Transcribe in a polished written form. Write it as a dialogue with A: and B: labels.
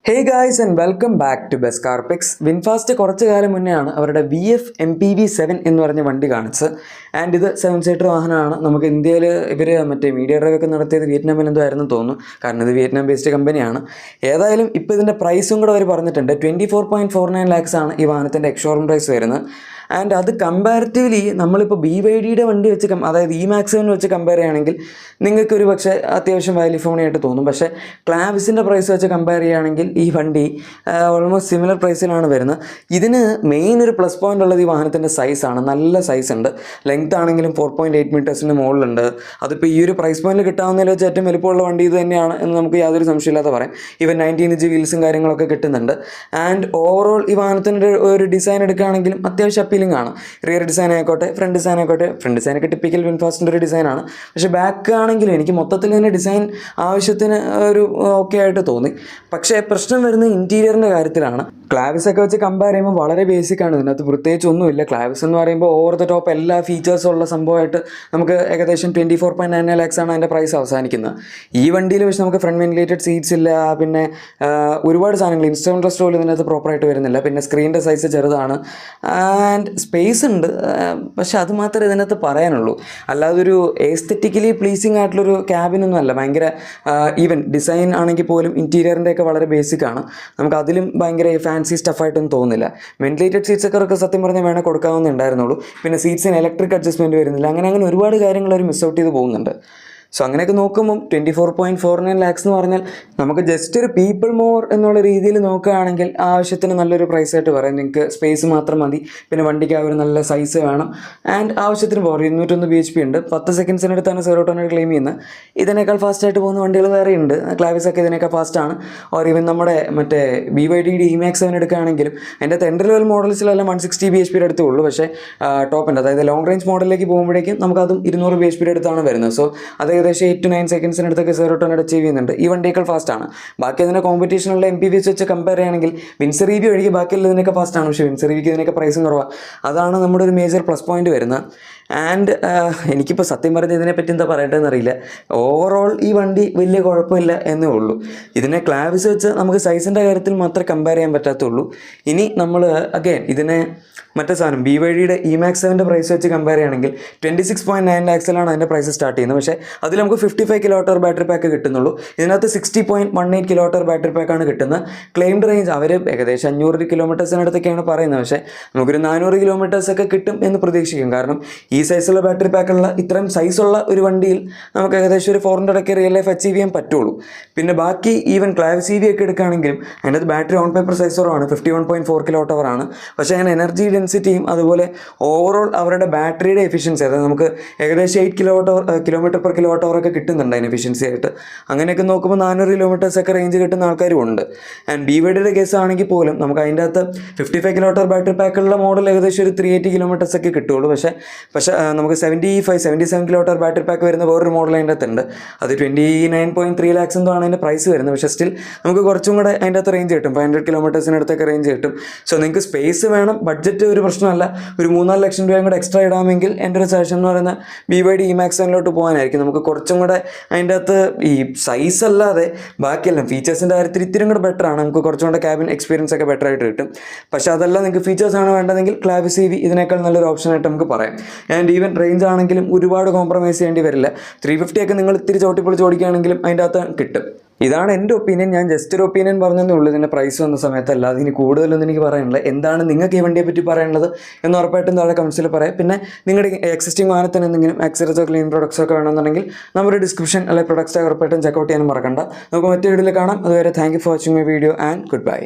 A: Hey guys and welcome back to Best Car Picks. VinFast കുറച്ച് കാലം മുന്നെയാണ് അവരുടെ VF MPV7 എന്ന് പറഞ്ഞ വണ്ടി കാണിച്ചത്. ആൻഡ് ഇത് 7-സീറ്റർ വാഹനമാണ്. നമുക്ക് ഇന്ത്യയിൽ ഇവർ മറ്റേ മീഡിയ ഡ്രൈവ് ഒക്കെ നടത്തിയത് വിയറ്റ്നാമിൽ എന്തോ ആയിരുന്നു തോന്നുന്നു. കാരണം ഇത് വിയറ്റ്നാം ബേസ്ഡ് കമ്പനിയാണ്. ഏതായാലും ഇപ്പോൾ ഇതിൻ്റെ പ്രൈസും കൂടെ അവർ പറഞ്ഞിട്ടുണ്ട്. 24.49 lakhs ആണ് ഈ വാഹനത്തിൻ്റെ എക്സ്ഷോറൂം പ്രൈസ് വരുന്നത്. ആൻഡ് അത് കമ്പാരിറ്റീവ്ലി നമ്മളിപ്പോൾ BYDയുടെ വണ്ടി വെച്ച് അതായത് E-Max വെച്ച് കമ്പയർ ചെയ്യുകയാണെങ്കിൽ നിങ്ങൾക്കൊരു പക്ഷേ അത്യാവശ്യം വാല്യൂ ഫോണിയായിട്ട് തോന്നും. പക്ഷേ ക്ലാവിസിൻ്റെ പ്രൈസ് വെച്ച് കമ്പയർ ചെയ്യുകയാണെങ്കിൽ ഈ വണ്ടി ഓൾമോസ്റ്റ് സിമിലർ പ്രൈസിലാണ് വരുന്നത്. ഇതിന് മെയിൻ ഒരു പ്ലസ് പോയിൻ്റ് ഉള്ളത് ഈ വാഹനത്തിൻ്റെ സൈസാണ്. നല്ല സൈസ് ഉണ്ട്. ലെങ്ത് ആണെങ്കിലും 4.8 മീറ്റേഴ്സിൻ്റെ മുകളിലുണ്ട്. അതിപ്പോൾ ഈ ഒരു പ്രൈസ് പോയിന്റിൽ കിട്ടാവുന്നതിൽ വെച്ച് ഏറ്റവും വലുപ്പമുള്ള വണ്ടി ഇത് തന്നെയാണ് എന്ന് നമുക്ക് യാതൊരു സംശയമില്ലാതെ പറയാം. ഈവൻ 19-inch വീൽസും കാര്യങ്ങളൊക്കെ കിട്ടുന്നുണ്ട്. ആൻഡ് ഓവറോൾ ഈ വാഹനത്തിൻ്റെ ഒരു ഡിസൈൻ എടുക്കുകയാണെങ്കിലും അത്യാവശ്യം അപ്പീലിംഗ് ആണ്. റിയർ ഡിസൈൻ ആയിക്കോട്ടെ, ഫ്രണ്ട് ഡിസൈൻ ആയിക്കോട്ടെ. ഫ്രണ്ട് ഡിസൈനൊക്കെ ടിപ്പിക്കൽ വിൻഫാസ്റ്റിൻ്റെ ഒരു ഡിസൈനാണ്. പക്ഷേ ബാക്ക് ആണെങ്കിലും എനിക്ക് മൊത്തത്തിൽ തന്നെ ഡിസൈൻ ആവശ്യത്തിന് ഒരു ഓക്കെ ആയിട്ട് തോന്നി. പക്ഷേ പ്രശ്നം വരുന്നത് ഇൻറ്റീരിയറിൻ്റെ കാര്യത്തിലാണ്. ക്ലാവിസ് ഒക്കെ വെച്ച് കമ്പയർ ചെയ്യുമ്പോൾ വളരെ ബേസിക്കാണ്. ഇതിനകത്ത് പ്രത്യേകിച്ച് ഒന്നുമില്ല. ക്ലാവിസ് എന്ന് പറയുമ്പോൾ ഓവർ ദ ടോപ്പ് എല്ലാ ഫീച്ചേഴ്സും ഉള്ള സംഭവമായിട്ട് നമുക്ക് ഏകദേശം 24.99 lakhs ആണ് അതിൻ്റെ പ്രൈസ് അവസാനിക്കുന്നത്. ഈ വണ്ടിയിൽ വെച്ച് നമുക്ക് ഫ്രണ്ട് വെന്റിലേറ്റഡ് സീറ്റ്സ് ഇല്ല. പിന്നെ ഒരുപാട് സാധനങ്ങൾ ഇൻസ്ട്രുമെൻ്റ് റെസ്റ്റോൾ ഇതിനകത്ത് പ്രോപ്പറായിട്ട് വരുന്നില്ല. പിന്നെ സ്ക്രീനിൻ്റെ സൈസ് ചെറുതാണ്. ആൻഡ് സ്പേസ് ഉണ്ട്. പക്ഷെ അത് മാത്രമേ ഇതിനകത്ത് പറയാനുള്ളൂ. അല്ലാതെ ഒരു എസ്തെറ്റിക്കലി പ്ലീസിങ് ആയിട്ടുള്ളൊരു ക്യാബിനൊന്നും അല്ല. ഭയങ്കര ഈവൻ ഡിസൈൻ ആണെങ്കിൽ പോലും ഇൻറ്റീരിയറിൻ്റെയൊക്കെ വളരെ ബേസിക്കാണ്. നമുക്ക് അതിലും ഭയങ്കര ഫാൻസി സ്റ്റഫായിട്ടൊന്നും തോന്നുന്നില്ല. വെന്റിലേറ്റഡ് സീറ്റ്സ് ഒക്കെ സത്യം പറഞ്ഞാൽ വേണേൽ കൊടുക്കാവുന്നുണ്ടായിരുന്നുള്ളൂ. പിന്നെ സീറ്റ്സിന് ഇലക്ട്രിക് അഡ്ജസ്റ്റ്മെൻറ്റ് വരുന്നില്ല. അങ്ങനെ ഒരുപാട് കാര്യങ്ങൾ അവർ മിസ് ഔട്ട് ചെയ്ത് പോകുന്നുണ്ട്. സോ അങ്ങനെയൊക്കെ നോക്കുമ്പം 24.49 lakhs എന്ന് പറഞ്ഞാൽ നമുക്ക് ജസ്റ്റ് ഒരു പീപ്പിൾ മോർ എന്നുള്ള രീതിയിൽ നോക്കുകയാണെങ്കിൽ ആവശ്യത്തിന് നല്ലൊരു പ്രൈസായിട്ട് പറയാം. നിങ്ങൾക്ക് സ്പേസ് മാത്രം മതി. പിന്നെ വണ്ടിക്ക് ആ ഒരു നല്ല സൈസ് വേണം. ആൻഡ് ആവശ്യത്തിന് പവർ 201 bhp ഉണ്ട്. 10 സെക്കൻഡ്സിനടുത്താണ് 0 to 100 ക്ലെയിം ചെയ്യുന്നത്. ഇതിനേക്കാൾ ഫാസ്റ്റായിട്ട് പോകുന്ന വണ്ടികൾ വേറെ ഉണ്ട്. ക്ലാവിസ് ഒക്കെ ഇതിനേക്കാൾ ഫാസ്റ്റാണ്. ഓർ ഈവൻ നമ്മുടെ മറ്റേ BYDയുടെ E-Max 7 എടുക്കുകയാണെങ്കിലും അതിൻ്റെ എൻട്രി ലെവൽ മോഡൽസിലെല്ലാം 160 bhp അടുത്തേ ഉള്ളൂ. പക്ഷേ ടോപ്പിൻ്റെ അതായത് ലോങ് റേഞ്ച് മോഡലിലേക്ക് പോകുമ്പോഴേക്കും നമുക്കതും 200 bhp അടുത്താണ് വരുന്നത്. സോ അത് ഏകദേശം 8 to 9 സെക്കൻഡ്സിനടുത്തൊക്കെ 0 to 100 അച്ചീവ് ചെയ്യുന്നുണ്ട്. ഈ വണ്ടിയേക്കാൾ ഫാസ്റ്റാണ്. ബാക്കി അതിൻ്റെ കോമ്പറ്റീഷനുള്ള MPVs വെച്ച് കമ്പയർ ചെയ്യുകയാണെങ്കിൽ വിൻസെറീവി ഒഴികെ ബാക്കിയുള്ള ഇതിനൊക്കെ ഫാസ്റ്റാണ്. പക്ഷേ വിൻസെറീവിക്ക് ഇതിനൊക്കെ പ്രൈസും കുറവാണ്. അതാണ് നമ്മുടെ ഒരു മേജർ പ്ലസ് പോയിന്റ് വരുന്നത്. ആൻഡ് എനിക്കിപ്പോൾ സത്യം പറഞ്ഞ് ഇതിനെപ്പറ്റി എന്താ പറയേണ്ടതെന്ന് അറിയില്ല. ഓവറോൾ ഈ വണ്ടി വലിയ കുഴപ്പമില്ല എന്നേ ഉള്ളൂ. ഇതിനെ ക്ലാവിസ് വെച്ച് നമുക്ക് സൈസിൻ്റെ കാര്യത്തിൽ മാത്രമേ കമ്പയർ ചെയ്യാൻ പറ്റാത്തുള്ളൂ. ഇനി നമ്മൾ അഗൈൻ ഇതിനെ മറ്റേ സാധനം BYDയുടെ E-Max 7 പ്രൈസ് വെച്ച് കമ്പയർ ചെയ്യുകയാണെങ്കിൽ 26.9 lakhsലാണ് അതിൻ്റെ പ്രൈസ് സ്റ്റാർട്ട് ചെയ്യുന്നത്. പക്ഷേ അതിൽ നമുക്ക് 55 kWh ബാറ്ററി പാക്ക് കിട്ടുന്നുള്ളൂ. ഇതിനകത്ത് 60.18 kWh ബാറ്ററി പാക്കാണ് കിട്ടുന്നത്. ക്ലെയിംഡ് റേഞ്ച് അവർ ഏകദേശം 500 കിലോമീറ്റേഴ്സിനടുത്തൊക്കെയാണ് പറയുന്നത്. പക്ഷേ നമുക്കൊരു 400 കിലോമീറ്റേഴ്സൊക്കെ കിട്ടും എന്ന് പ്രതീക്ഷിക്കും. കാരണം ഈ സൈസുള്ള ബാറ്ററി പാക്കുള്ള ഇത്രയും സൈസുള്ള ഒരു വണ്ടിയിൽ നമുക്ക് ഏകദേശം ഒരു 400 റിയൽ ലൈഫ് അച്ചീവ് ചെയ്യാൻ പറ്റുള്ളൂ. പിന്നെ ബാക്കി ഈവൻ ക്ലാവിസ് EV ഒക്കെ എടുക്കുകയാണെങ്കിലും അതിനകത്ത് ബാറ്ററി ഓൺ പേപ്പർ സൈസ് കുറവാണ്. 51.4 kWh ആണ്. പക്ഷേ അങ്ങനെ എനർജി ഡെൻസിറ്റിയും അതുപോലെ ഓവറോൾ അവരുടെ ബാറ്ററിയുടെ എഫിഷ്യൻസി അതായത് നമുക്ക് ഏകദേശം 8 km/kWh ഒക്കെ കിട്ടുന്നുണ്ട് അതിന് എഫിഷ്യൻസി ആയിട്ട്. അങ്ങനെയൊക്കെ നോക്കുമ്പോൾ 400 കിലോമീറ്റേഴ്സൊക്കെ റേഞ്ച് കിട്ടുന്ന ആൾക്കാരും ഉണ്ട്. ആൻഡ് BYDയുടെ കേസ് ആണെങ്കിൽ പോലും നമുക്ക് അതിൻ്റെ അകത്ത് 55 kWh ബാറ്ററി പാക്കുള്ള മോഡൽ ഏകദേശം ഒരു 380 കിലോമീറ്റേഴ്സൊക്കെ കിട്ടുള്ളൂ. പക്ഷേ നമുക്ക് 77 kWh ബാറ്ററി പാക്ക് വരുന്ന വേറൊരു മോഡൽ അതിൻ്റെ അകത്തുണ്ട്. അത് 29.3 lakhs എന്തോ ആണ് അതിൻ്റെ പ്രൈസ് വരുന്നത്. പക്ഷേ സ്റ്റിൽ നമുക്ക് കുറച്ചും കൂടെ അതിൻ്റെ അകത്ത് റേഞ്ച് കിട്ടും. 500 കിലോമീറ്റേഴ്സിനടുത്തൊക്കെ റേഞ്ച് കിട്ടും. സോ നിങ്ങൾക്ക് സ്പേസ് വേണം, ബഡ്ജറ്റ് ഒരു പ്രശ്നമല്ല. ഒരു 3-4 ലക്ഷം രൂപയും കൂടെ എക്സ്ട്രാ ഇടാമെങ്കിൽ എൻ്റെ ഒരു സജഷൻ എന്ന് പറയുന്നത് BYD E-Max 7 പോകാനായിരിക്കും. നമുക്ക് കുറച്ചും കൂടെ അതിൻ്റെ അകത്ത് ഈ സൈസ് അല്ലാതെ ബാക്കിയെല്ലാം ഫീച്ചേഴ്സിൻ്റെ കാര്യത്തിൽ ഇത്തിരി കൂടെ ബെറ്റർ ആണ്. നമുക്ക് കുറച്ചും കൂടെ ക്യാബിൻ എക്സ്പീരിയൻസ് ഒക്കെ ബെറ്റർ ആയിട്ട് കിട്ടും. പക്ഷേ അതല്ല നിങ്ങൾക്ക് ഫീച്ചേഴ്സാണ് വേണ്ടതെങ്കിൽ ക്ലാവിസ് EV ഇതിനേക്കാൾ നല്ലൊരു ഓപ്ഷനായിട്ട് നമുക്ക് പറയാം. ആൻഡ് ഈവൻ റേഞ്ച് ആണെങ്കിലും ഒരുപാട് കോംപ്രമൈസ് ചെയ്യേണ്ടി വരില്ല. 350 ഒക്കെ നിങ്ങൾ ഇത്തിരി ചോട്ടിപ്പൊളിച്ച് ഓടിക്കുകയാണെങ്കിലും അതിൻ്റെ അകത്ത് കിട്ടും. ഇതാണ് എൻ്റെ ഒപ്പീനിയൻ. ഞാൻ ജസ്റ്റ് ഒരു ഒപ്പീനിയൻ പറഞ്ഞതേ ഉള്ളൂ ഇതിൻ്റെ പ്രൈസ് വന്ന സമയത്ത്. അല്ലാതെ ഇനി കൂടുതലൊന്നും എനിക്ക് പറയാനുള്ളത്. എന്താണ് നിങ്ങൾക്ക് ഈ വണ്ടിയെ പറ്റി പറയാനുള്ളത് എന്ന് ഉറപ്പായിട്ടും താഴെ കമൻസിൽ പറയാം. പിന്നെ നിങ്ങളുടെ എക്സിസ്റ്റിംഗ് വാഹനത്തിന് എന്തെങ്കിലും ആക്സസറീസോ ക്ലീൻ പ്രൊഡക്ട്സോ ഒക്കെ വേണമെന്നുണ്ടെങ്കിൽ നമ്മുടെ ഡിസ്ക്രിപ്ഷൻ അല്ലെങ്കിൽ പ്രൊഡക്ട്സ് ഉറപ്പായിട്ടും ചെക്കൗട്ട് ചെയ്യാനും മറക്കണ്ട. നമുക്ക് മറ്റേ വീഡിയോയിൽ കാണാം. അതുവരെ thank you for watching my video and good bye.